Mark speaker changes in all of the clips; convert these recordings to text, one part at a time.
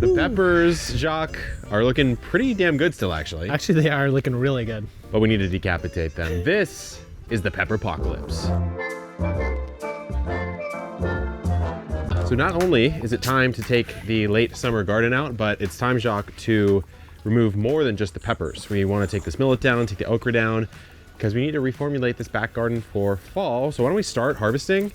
Speaker 1: The peppers, Jacques, are looking pretty damn good still, actually.
Speaker 2: Actually, they are looking really good.
Speaker 1: But we need to decapitate them. This is the pepper apocalypse. So not only is it time to take the late summer garden out, but it's time, Jacques, to remove more than just the peppers. We want to take this millet down, take the okra down, because we need to reformulate this back garden for fall. So why don't we start harvesting?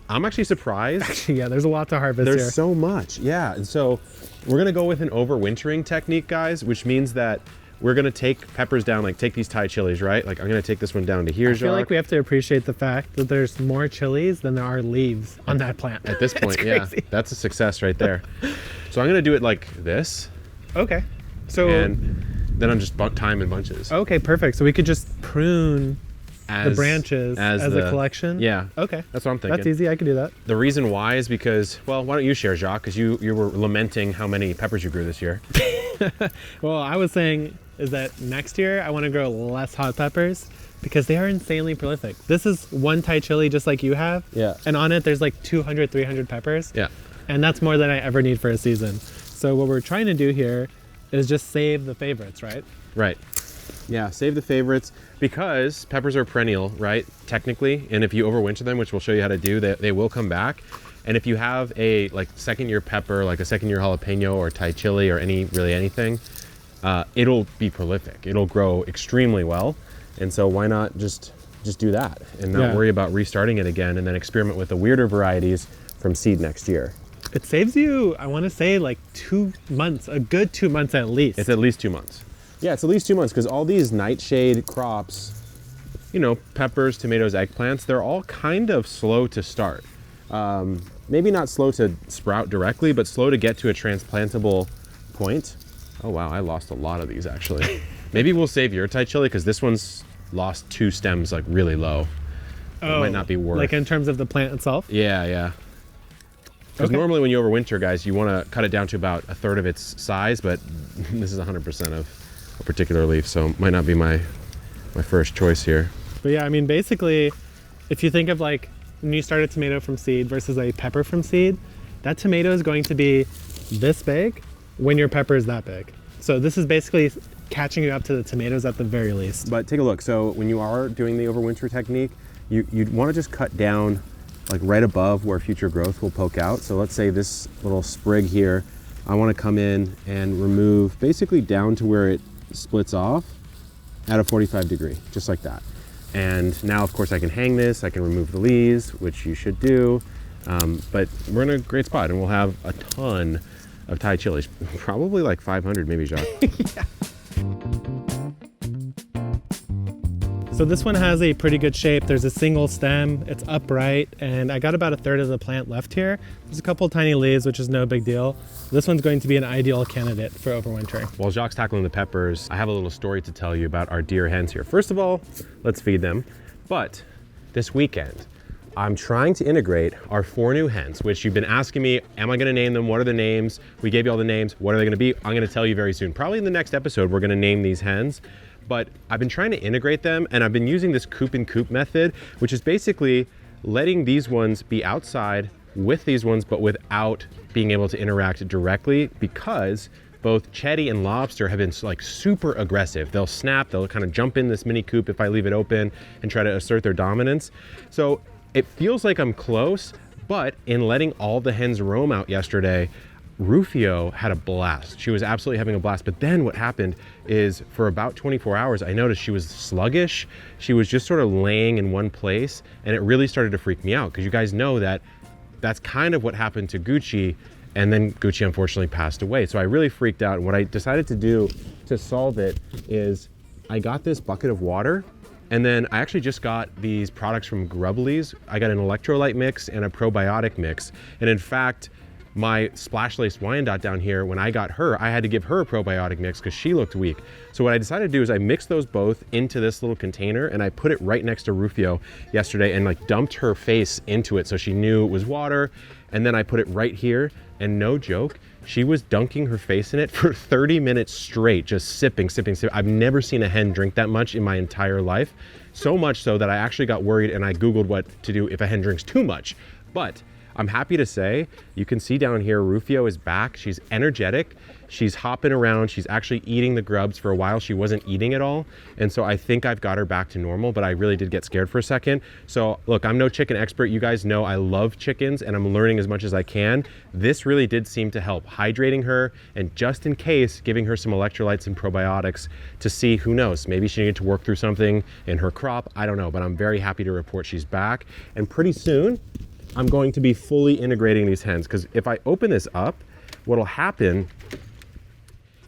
Speaker 1: I'm actually surprised.
Speaker 2: Actually, yeah, there's a lot to harvest
Speaker 1: There's
Speaker 2: here.
Speaker 1: so much, yeah. And so we're gonna go with an overwintering technique, guys, which means that we're gonna take peppers down, like take these Thai chilies, right? Like I'm gonna take this one down to here,
Speaker 2: I feel
Speaker 1: Jacques.
Speaker 2: like we have to appreciate the fact that there's more chilies than there are leaves on that plant.
Speaker 1: At this point,
Speaker 2: It's
Speaker 1: yeah,
Speaker 2: crazy.
Speaker 1: that's a success right there. So I'm gonna do it like this,
Speaker 2: Okay. So,
Speaker 1: and then I'm just tying them in bunches.
Speaker 2: okay, perfect. So we could just prune the branches as a collection?
Speaker 1: Yeah.
Speaker 2: Okay.
Speaker 1: That's what I'm thinking.
Speaker 2: That's easy. I could do that.
Speaker 1: The reason why is because, well, why don't you share, Jacques? Because you were lamenting how many peppers you grew this year.
Speaker 2: Well, I was saying is that next year I want to grow less hot peppers because they are insanely prolific. This is one Thai chili just like you have.
Speaker 1: Yeah.
Speaker 2: And on it, there's like 200, 300 peppers.
Speaker 1: Yeah.
Speaker 2: And that's more than I ever need for a season. So what we're trying to do here is just save the favorites, right?
Speaker 1: Right. Yeah, save the favorites because peppers are perennial, right? Technically, and if you overwinter them, which we'll show you how to do, they will come back. And if you have a like second-year pepper, like a second-year jalapeno or Thai chili or really anything, it'll be prolific. It'll grow extremely well. And so why not just do that and not worry about restarting it again and then experiment with the weirder varieties from seed next year.
Speaker 2: It saves you, I want to say, like 2 months, a good 2 months at least.
Speaker 1: It's at least 2 months. Yeah, it's at least 2 months because all these nightshade crops, you know, peppers, tomatoes, eggplants, they're all kind of slow to start. Maybe not slow to sprout directly, but slow to get to a transplantable point. Oh wow, I lost a lot of these actually. Maybe we'll save your Thai chili because this one's lost 2 stems like really low. It might not be worth.
Speaker 2: Like in terms of the plant itself?
Speaker 1: Yeah, yeah. Because normally when you overwinter, guys, you want to cut it down to about a third of its size, but this is 100% of a particular leaf, so might not be my first choice here.
Speaker 2: But yeah, I mean, basically, if you think of like when you start a tomato from seed versus a pepper from seed, that tomato is going to be this big when your pepper is that big. So this is basically catching you up to the tomatoes at the very least.
Speaker 1: But take a look. So when you are doing the overwinter technique, you'd want to just cut down like right above where future growth will poke out. So let's say this little sprig here, I want to come in and remove basically down to where it splits off at a 45 degree, just like that. And now of course I can hang this, I can remove the leaves, which you should do. But we're in a great spot and we'll have a ton of Thai chilies, probably like 500 maybe, Jacques.
Speaker 2: Yeah. So this one has a pretty good shape. There's a single stem, it's upright, and I got about a third of the plant left here. There's a couple tiny leaves, which is no big deal. This one's going to be an ideal candidate for overwintering.
Speaker 1: While Jacques tackling the peppers, I have a little story to tell you about our dear hens here. First of all, let's feed them. But this weekend, I'm trying to integrate our 4 new hens, which you've been asking me, am I gonna name them? What are the names? We gave you all the names. What are they gonna be? I'm gonna tell you very soon. Probably in the next episode, we're gonna name these hens. But I've been trying to integrate them and I've been using this coop and coop method, which is basically letting these ones be outside with these ones, but without being able to interact directly because both Chetty and Lobster have been like super aggressive. They'll snap, they'll kind of jump in this mini coop if I leave it open and try to assert their dominance. So it feels like I'm close, but in letting all the hens roam out yesterday, Rufio had a blast. She was absolutely having a blast. But then what happened is for about 24 hours, I noticed she was sluggish. She was just sort of laying in one place. And it really started to freak me out because you guys know that that's kind of what happened to Gucci. And then Gucci unfortunately passed away. So I really freaked out. And what I decided to do to solve it is I got this bucket of water. And then I actually just got these products from Grubblies. I got an electrolyte mix and a probiotic mix. And in fact, my Splash Lace Wyandotte down here, when I got her, I had to give her a probiotic mix because she looked weak. So what I decided to do is I mixed those both into this little container and I put it right next to Rufio yesterday and like dumped her face into it so she knew it was water. And then I put it right here and no joke, she was dunking her face in it for 30 minutes straight, just sipping. I've never seen a hen drink that much in my entire life. So much so that I actually got worried and I Googled what to do if a hen drinks too much. But I'm happy to say, you can see down here, Rufio is back. She's energetic. She's hopping around. She's actually eating the grubs. For a while, she wasn't eating at all. And so I think I've got her back to normal, but I really did get scared for a second. So look, I'm no chicken expert. You guys know I love chickens and I'm learning as much as I can. This really did seem to help, hydrating her and just in case, giving her some electrolytes and probiotics to see, who knows, maybe she needed to work through something in her crop. I don't know, but I'm very happy to report she's back. And pretty soon, I'm going to be fully integrating these hens, because if I open this up, what'll happen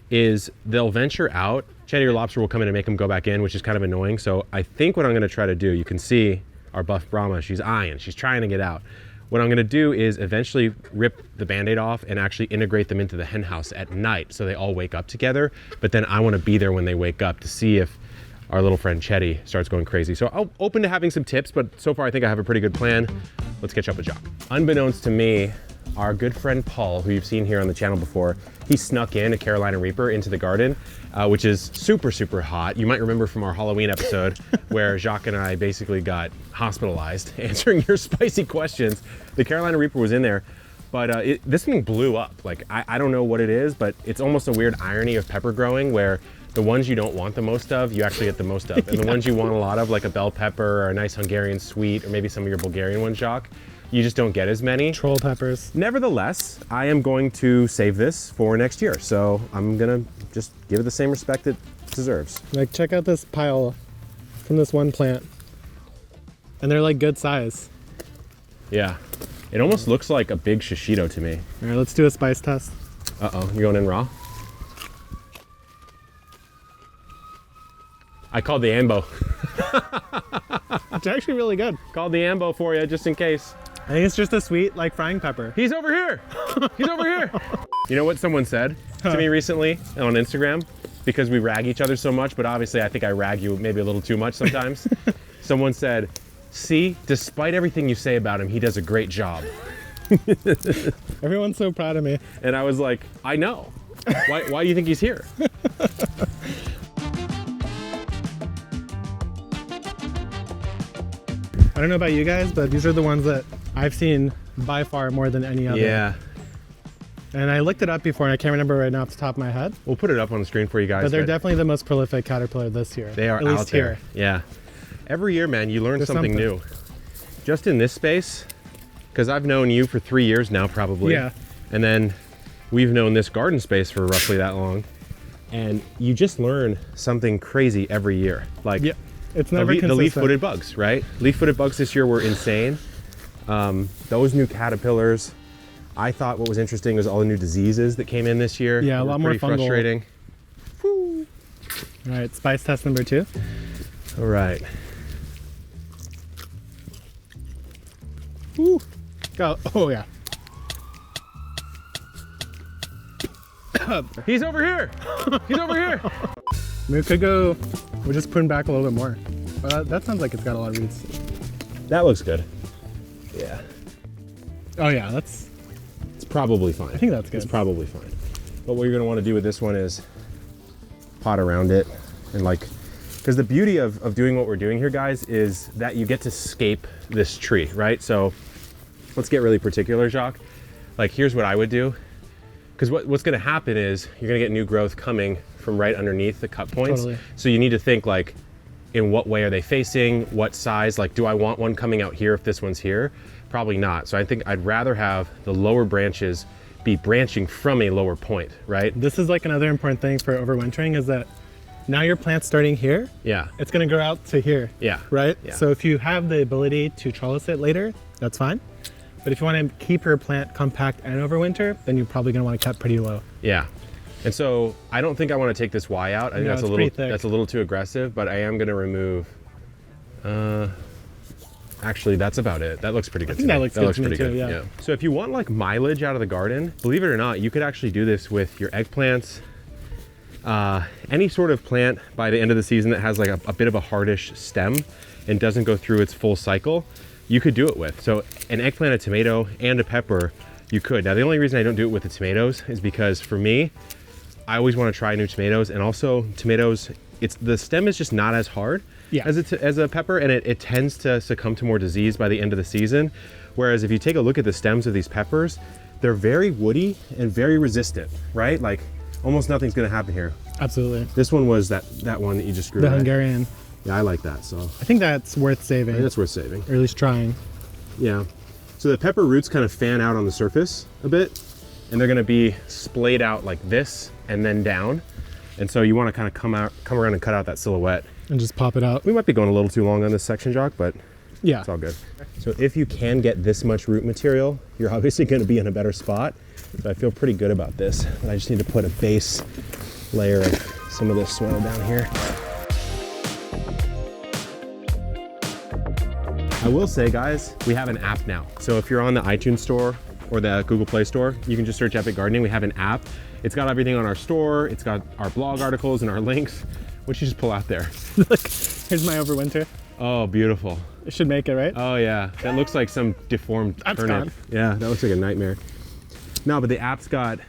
Speaker 1: is they'll venture out. Chatty or Lobster will come in and make them go back in, which is kind of annoying. So I think what I'm gonna try to do, you can see our buff Brahma, she's eyeing, she's trying to get out. What I'm gonna do is eventually rip the Band-Aid off and actually integrate them into the hen house at night so they all wake up together. But then I wanna be there when they wake up to see if our little friend Chetty starts going crazy. So I'm open to having some tips, but so far I think I have a pretty good plan. Let's catch up with Jacques. Unbeknownst to me, our good friend Paul, who you've seen here on the channel before, he snuck in a Carolina Reaper into the garden, which is super, super hot. You might remember from our Halloween episode where Jacques and I basically got hospitalized answering your spicy questions. The Carolina Reaper was in there, but this thing blew up. Like, I don't know what it is, but it's almost a weird irony of pepper growing where the ones you don't want the most of, you actually get the most of. And the ones you want a lot of, like a bell pepper or a nice Hungarian sweet, or maybe some of your Bulgarian ones, Jacques, you just don't get as many.
Speaker 2: Troll peppers.
Speaker 1: Nevertheless, I am going to save this for next year. So I'm gonna just give it the same respect it deserves.
Speaker 2: Like, check out this pile from this one plant. And they're like good size.
Speaker 1: Yeah. It almost looks like a big shishito to me.
Speaker 2: All right, let's do a spice test.
Speaker 1: Uh-oh, you're going in raw? I called the ambo.
Speaker 2: It's actually really good.
Speaker 1: Called the ambo for you, just in case.
Speaker 2: I think it's just a sweet, like, frying pepper.
Speaker 1: He's over here. He's over here. You know what someone said to me recently on Instagram? Because we rag each other so much, but obviously I think I rag you maybe a little too much sometimes. Someone said, see, despite everything you say about him, he does a great job.
Speaker 2: Everyone's so proud of me.
Speaker 1: And I was like, I know. Why do you think he's here?
Speaker 2: I don't know about you guys, but these are the ones that I've seen by far more than any other.
Speaker 1: Yeah.
Speaker 2: And I looked it up before and I can't remember right now off the top of my head.
Speaker 1: We'll put it up on the screen for you guys.
Speaker 2: But they're definitely the most prolific caterpillar this year.
Speaker 1: They are
Speaker 2: at
Speaker 1: out
Speaker 2: least
Speaker 1: there.
Speaker 2: Here.
Speaker 1: Yeah. Every year, man, you learn something new. Just in this space, because I've known you for 3 years now, probably.
Speaker 2: Yeah.
Speaker 1: And then we've known this garden space for roughly that long. And you just learn something crazy every year. Like,
Speaker 2: yeah. It's never
Speaker 1: the
Speaker 2: consistent.
Speaker 1: leaf-footed bugs, right? Leaf-footed bugs this year were insane. Those new caterpillars. I thought what was interesting was all the new diseases that came in this year.
Speaker 2: Yeah, a lot more
Speaker 1: pretty
Speaker 2: fungal.
Speaker 1: frustrating.
Speaker 2: Woo. All right, spice test number 2.
Speaker 1: All right.
Speaker 2: Woo. Go. Oh yeah.
Speaker 1: He's over here. He's over here.
Speaker 2: We could go. We'll just prune back a little bit more. But that sounds like it's got a lot of roots.
Speaker 1: That looks good. Yeah.
Speaker 2: Oh yeah, it's
Speaker 1: probably fine.
Speaker 2: I think that's good.
Speaker 1: It's probably fine. But what you're gonna wanna do with this one is pot around it and like, because the beauty of doing what we're doing here, guys, is that you get to scape this tree, right? So let's get really particular, Jacques. Like, here's what I would do. Because what's gonna happen is you're gonna get new growth coming from right underneath the cut points.
Speaker 2: Totally.
Speaker 1: So you need to think like, in what way are they facing? What size? Like, do I want one coming out here if this one's here? Probably not. So I think I'd rather have the lower branches be branching from a lower point, right?
Speaker 2: This is like another important thing for overwintering is that now your plant's starting here.
Speaker 1: Yeah.
Speaker 2: It's gonna grow out to here.
Speaker 1: Yeah.
Speaker 2: Right?
Speaker 1: Yeah.
Speaker 2: So if you have the ability to trellis it later, that's fine. But if you want to keep your plant compact and overwinter, then you're probably gonna want to cut pretty low.
Speaker 1: Yeah. And so I don't think I want to take this Y out. I think
Speaker 2: No,
Speaker 1: that's a little too aggressive, but I am gonna remove actually, that's about it. That looks pretty good.
Speaker 2: I think that looks good to me
Speaker 1: pretty
Speaker 2: too,
Speaker 1: good.
Speaker 2: yeah.
Speaker 1: So if you want like mileage out of the garden, believe it or not, you could actually do this with your eggplants. Any sort of plant by the end of the season that has like a bit of a hardish stem and doesn't go through its full cycle, you could do it with. So an eggplant, a tomato, and a pepper, you could. Now the only reason I don't do it with the tomatoes is because for me, I always want to try new tomatoes, and also tomatoes, the stem is just not as hard as a pepper, and it tends to succumb to more disease by the end of the season. Whereas if you take a look at the stems of these peppers, they're very woody and very resistant, right? Like almost nothing's gonna happen here.
Speaker 2: Absolutely.
Speaker 1: This one was that one that you just grew.
Speaker 2: The
Speaker 1: right?
Speaker 2: Hungarian.
Speaker 1: Yeah, I like that. So
Speaker 2: I think that's worth saving.
Speaker 1: I think that's worth saving.
Speaker 2: Or at least trying.
Speaker 1: Yeah. So the pepper roots kind of fan out on the surface a bit, and they're gonna be splayed out like this and then down. And so you wanna kind of come around and cut out that silhouette.
Speaker 2: And just pop it out.
Speaker 1: We might be going a little too long on this section, Jacques, but
Speaker 2: yeah,
Speaker 1: it's all good. So if you can get this much root material, you're obviously gonna be in a better spot. So I feel pretty good about this. But I just need to put a base layer of some of this soil down here. I will say, guys, we have an app now. So if you're on the iTunes store or the Google Play Store, you can just search Epic Gardening. We have an app. It's got everything on our store. It's got our blog articles and our links. What should you just pull out there?
Speaker 2: Look, here's my overwinter.
Speaker 1: Oh, beautiful.
Speaker 2: It should make it, right?
Speaker 1: Oh yeah, that looks like some deformed
Speaker 2: That's
Speaker 1: turnip.
Speaker 2: gone.
Speaker 1: Yeah, that looks like a nightmare. No, but the app's got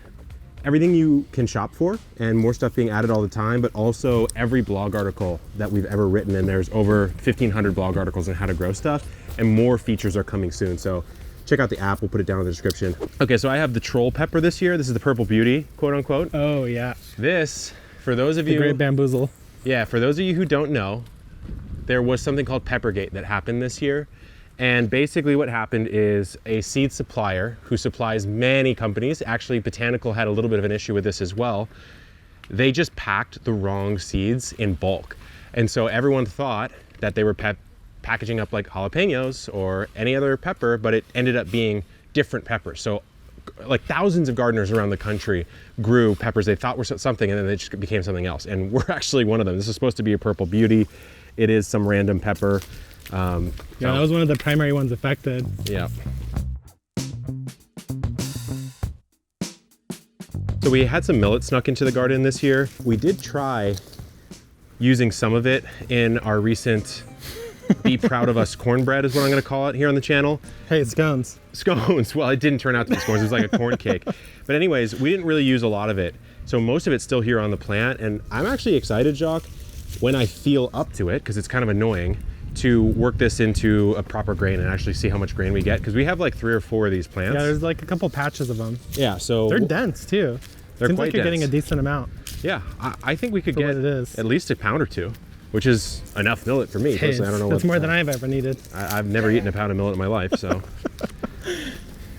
Speaker 1: everything you can shop for and more stuff being added all the time, but also every blog article that we've ever written, and there's over 1,500 blog articles on how to grow stuff, and more features are coming soon. So check out the app, we'll put it down in the description. Okay, so I have the troll pepper this year. This is the purple beauty, quote unquote.
Speaker 2: Oh yeah.
Speaker 1: This, for those of you—
Speaker 2: The great bamboozle.
Speaker 1: Yeah, for those of you who don't know, there was something called Peppergate that happened this year. And basically what happened is a seed supplier who supplies many companies, actually Botanical had a little bit of an issue with this as well, they just packed the wrong seeds in bulk. And so everyone thought that they were packaging up like jalapenos or any other pepper, but it ended up being different peppers. So like thousands of gardeners around the country grew peppers they thought were something, and then they just became something else. And we're actually one of them. This is supposed to be a purple beauty. It is some random pepper.
Speaker 2: Yeah, that was one of the primary ones affected.
Speaker 1: Yeah. So we had some millet snuck into the garden this year. We did try using some of it in our recent Be Proud of Us cornbread is what I'm gonna call it here on the channel.
Speaker 2: Hey, it's scones.
Speaker 1: Scones. Well, it didn't turn out to be scones. It was like a corn cake. But anyways, we didn't really use a lot of it. So most of it's still here on the plant. And I'm actually excited, Jacques, when I feel up to it, because it's kind of annoying, to work this into a proper grain and actually see how much grain we get. Because we have like 3 or 4 of these plants.
Speaker 2: Yeah, there's like a couple patches of them.
Speaker 1: Yeah, so
Speaker 2: They're dense too.
Speaker 1: They're
Speaker 2: Seems
Speaker 1: quite
Speaker 2: like you're
Speaker 1: dense.
Speaker 2: getting a decent amount.
Speaker 1: Yeah, I think we could
Speaker 2: For
Speaker 1: get
Speaker 2: what it is.
Speaker 1: at least a pound or 2, which is enough millet for me.
Speaker 2: Hey,
Speaker 1: Personally, I don't know
Speaker 2: that's
Speaker 1: what,
Speaker 2: more than I've ever needed.
Speaker 1: I've never eaten a pound of millet in my life, so.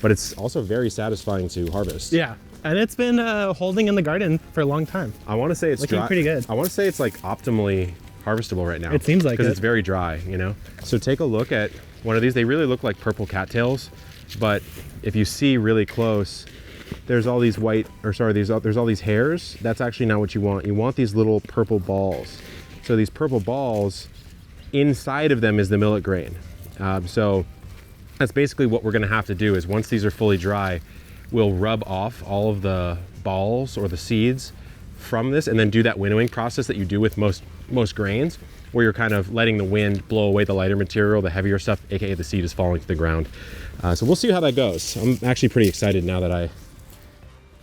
Speaker 1: But it's also very satisfying to harvest.
Speaker 2: Yeah, and it's been holding in the garden for a long time.
Speaker 1: I want to say it's
Speaker 2: Looking
Speaker 1: dry.
Speaker 2: pretty good.
Speaker 1: I want to say it's like optimally harvestable right now.
Speaker 2: It seems like
Speaker 1: because
Speaker 2: it.
Speaker 1: it's very dry, you know. So take a look at one of these. They really look like purple cattails, but if you see really close, there's all these there's all these hairs. That's actually not what you want. You want these little purple balls. So these purple balls, inside of them is the millet grain. So that's basically what we're gonna have to do is once these are fully dry, we'll rub off all of the balls or the seeds from this and then do that winnowing process that you do with most grains, where you're kind of letting the wind blow away the lighter material, the heavier stuff, aka the seed is falling to the ground. So we'll see how that goes. I'm actually pretty excited now that I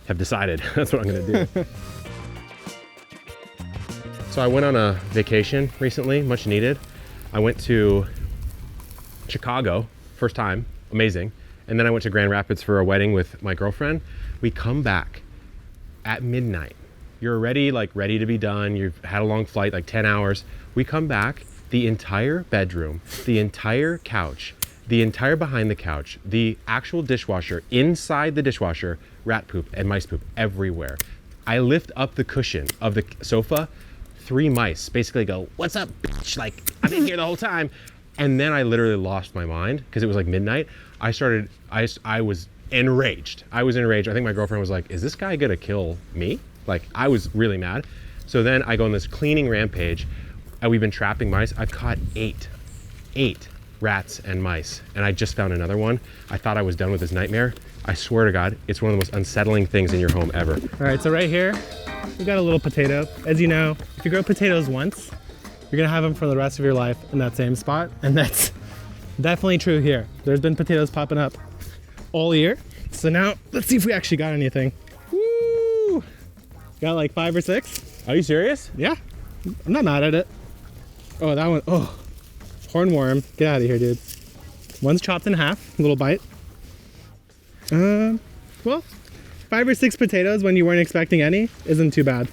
Speaker 1: have decided that's what I'm gonna do. So I went on a vacation recently, much needed. I went to Chicago, first time, amazing. And then I went to Grand Rapids for a wedding with my girlfriend. We come back at midnight. You're already like ready to be done. You've had a long flight, like 10 hours. We come back, the entire bedroom, the entire couch, the entire behind the couch, the actual dishwasher, inside the dishwasher, rat poop and mice poop everywhere. I lift up the cushion of the sofa, 3 mice basically go, "What's up, bitch?" Like, I've been here the whole time. And then I literally lost my mind because it was like midnight. I was enraged. I was enraged. I think my girlfriend was like, "Is this guy gonna kill me?" Like, I was really mad. So then I go on this cleaning rampage, and we've been trapping mice. I've caught 8 rats and mice, and I just found another one. I thought I was done with this nightmare. I swear to God, it's one of the most unsettling things in your home ever.
Speaker 2: All right, so right here, we got a little potato. As you know, if you grow potatoes once, you're gonna have them for the rest of your life in that same spot, and that's definitely true here. There's been potatoes popping up all year. So now, let's see if we actually got anything. Woo! Got like 5 or 6.
Speaker 1: Are you serious?
Speaker 2: Yeah, I'm not mad at it. Oh, that one, oh, hornworm. Get out of here, dude. One's chopped in half, a little bite. Well, 5 or 6 potatoes when you weren't expecting any isn't too bad.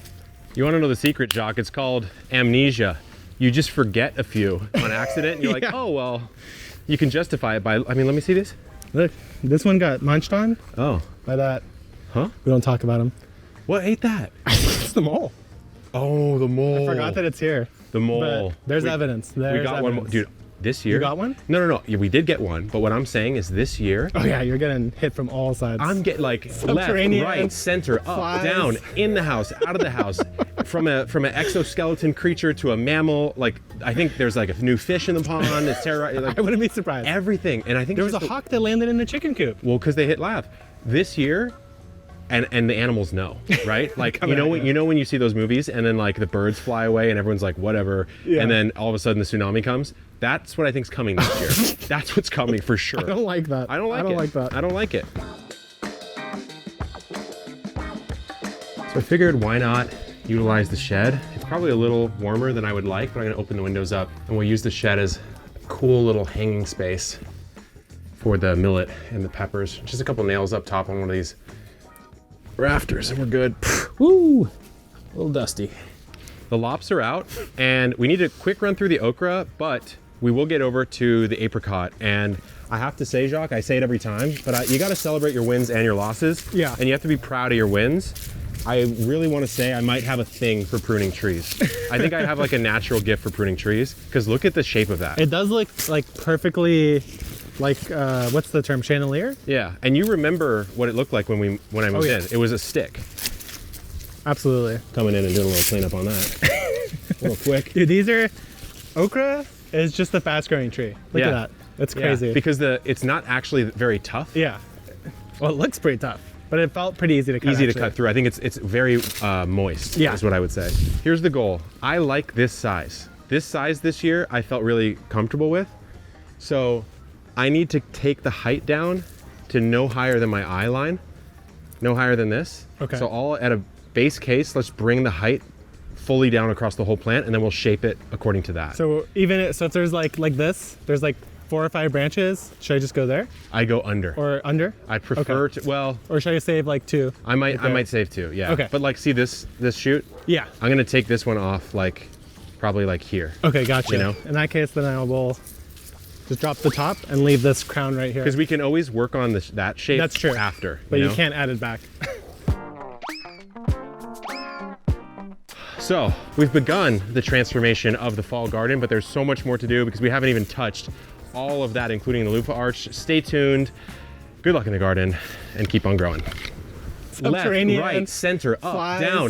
Speaker 1: You want to know the secret, Jacques? It's called amnesia. You just forget a few on accident. And you're
Speaker 2: Yeah.
Speaker 1: like, oh, well, you can justify it by, I mean, let me see this.
Speaker 2: Look, this one got munched on
Speaker 1: Oh,
Speaker 2: by that.
Speaker 1: huh?
Speaker 2: We don't talk about him.
Speaker 1: What ate that?
Speaker 2: It's the mole.
Speaker 1: Oh, the mole.
Speaker 2: I forgot that it's here.
Speaker 1: The mole.
Speaker 2: But there's evidence. There's
Speaker 1: We got
Speaker 2: evidence.
Speaker 1: one more. Dude, this year.
Speaker 2: You got one?
Speaker 1: No. Yeah, we did get one. But what I'm saying is this year,
Speaker 2: Oh yeah, you're getting hit from all sides.
Speaker 1: I'm getting like left,
Speaker 2: Subterranean
Speaker 1: right, center, up,
Speaker 2: flies.
Speaker 1: down, in the house, out of the house, from an exoskeleton creature to a mammal. Like I think there's like a new fish in the pond. It's terrorizing. Like
Speaker 2: I wouldn't be surprised.
Speaker 1: everything. And I think
Speaker 2: There was a
Speaker 1: just
Speaker 2: hawk that landed in the chicken coop.
Speaker 1: well, because they hit lav. This year, and the animals know, right? Like
Speaker 2: Coming at you.
Speaker 1: you know when you see those movies and then like the birds fly away and everyone's like whatever,
Speaker 2: Yeah.
Speaker 1: and then all of a sudden the tsunami comes. That's what I think's coming this year. That's what's coming for sure.
Speaker 2: I don't like that.
Speaker 1: I don't like it.
Speaker 2: I don't like that.
Speaker 1: I don't like it. So I figured why not utilize the shed. It's probably a little warmer than I would like, but I'm gonna open the windows up and we'll use the shed as a cool little hanging space for the millet and the peppers. Just a couple nails up top on one of these rafters and we're good. Woo! A little dusty. The lops are out and we need a quick run through the okra, but we will get over to the apricot. And I have to say, Jacques, I say it every time, but you got to celebrate your wins and your losses.
Speaker 2: Yeah.
Speaker 1: And you have to be proud of your wins. I really want to say I might have a thing for pruning trees. I think I have like a natural gift for pruning trees because look at the shape of that.
Speaker 2: It does look like perfectly, like what's the term, chandelier?
Speaker 1: Yeah, and you remember what it looked like when I moved
Speaker 2: yeah.
Speaker 1: in. It was a stick.
Speaker 2: Absolutely.
Speaker 1: Coming in and doing a little cleanup on that. A little quick.
Speaker 2: Dude, these are, okra is just a fast growing tree. Look
Speaker 1: Yeah.
Speaker 2: at that. That's
Speaker 1: Yeah,
Speaker 2: crazy.
Speaker 1: because it's not actually very tough.
Speaker 2: Yeah. Well, it looks pretty tough, but it felt pretty easy to cut.
Speaker 1: Easy to
Speaker 2: actually.
Speaker 1: cut through. I think it's very moist.
Speaker 2: Yeah.
Speaker 1: Is what I would say. Here's the goal. I like this size. This size this year I felt really comfortable with. So I need to take the height down to no higher than my eye line, no higher than this.
Speaker 2: Okay.
Speaker 1: So all at a base case, let's bring the height fully down across the whole plant and then we'll shape it according to that.
Speaker 2: So so if there's like this, there's like 4 or 5 branches. Should I just go there
Speaker 1: I go under.
Speaker 2: or under?
Speaker 1: I prefer
Speaker 2: Okay.
Speaker 1: to, well,
Speaker 2: Or should I save like 2?
Speaker 1: I might save 2, yeah.
Speaker 2: Okay.
Speaker 1: But like, see this shoot?
Speaker 2: Yeah.
Speaker 1: I'm gonna take this one off like, probably like here.
Speaker 2: Okay, gotcha.
Speaker 1: You know?
Speaker 2: In that case, then I will just drop the top and leave this crown right here.
Speaker 1: Because we can always work on that shape
Speaker 2: That's true.
Speaker 1: after.
Speaker 2: But you
Speaker 1: know?
Speaker 2: can't add it back.
Speaker 1: So we've begun the transformation of the fall garden, but there's so much more to do because we haven't even touched all of that, including the loofah arch. Stay tuned. Good luck in the garden and keep on growing. Left,
Speaker 2: Subterranean
Speaker 1: right, center, up,
Speaker 2: flies.
Speaker 1: down,